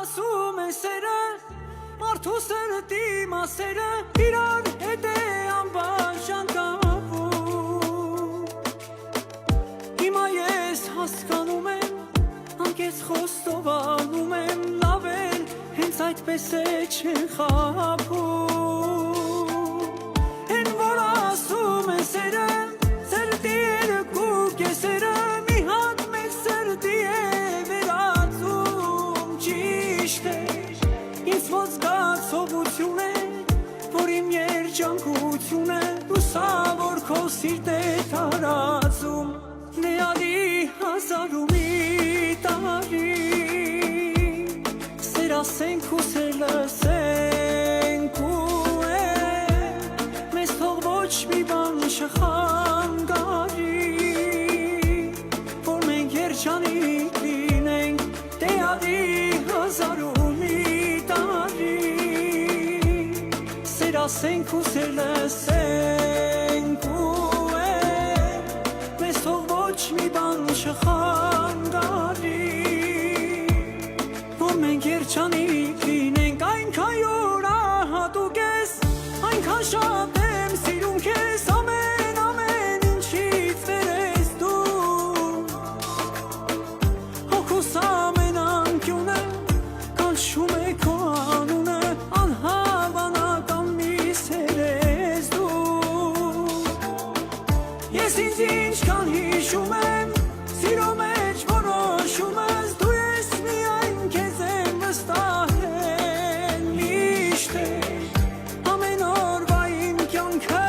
ասում է սերը, մարդու սրտի մասերը իրար հետ է անբաժան կապում։ Հիմա ես հասկանում եմ, անկեղծ խոստովանում եմ, լավ էլ հենց այդպես է չեն խաբում։ Են որ ասում են սերը, սրտի երկու կեսերը մի հատ մեր սրտի է վերածում, ճիշտ է, ինձ ոնց զգացողություն է, որ իմ երջանկությունը լուսավոր քո սիրտ է տարածում, նեալի հազար ու մի տարի, սեր ասենք ու սեր լսենք ու մեզ թող ոչ մի բան չխանգարի, որ մենք երջանիկ լինենք նեալի հազար ու մի տարի, սեր ասենք ու սեր լսենք ու մեզ թող ոչ մի բան չխանգարի, որ մենք երջանիկ լինենք այնքան յուրահատուկ ես, այնքան շատ եմ սիրում քեզ, ամեն ինչից վեր ես դու, հոգուս ամեն անկյունը կանչում է քո անունը, անհավանական մի սեր ես դու։ Ես ինձ ինչքան հիշում եմ, սիրո մեջ որոշումս, դու ես միայն քեզ եմ վստահել, միշտ է ամեն օրվա իմ կյանքը,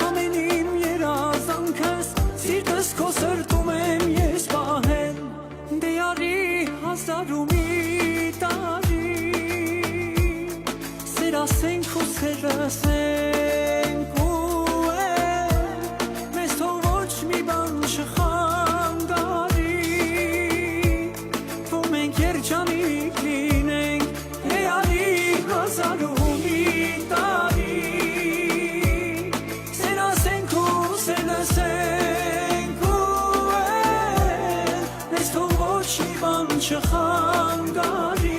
ամեն իմ երազանքս, սիրտս քո սրտում եմ ես պահել, դե արի հազար ու մի տարի, սեր ասենք ու սեր լսենք ու մեզ թող ոչ մի բան չխանգարի, որ մենք երջանիկ լինենք էալի հազար ու մի տարի, սեր ասենք ու սեր լսենք ու մեզ թող ոչ մի բան չխանգարի,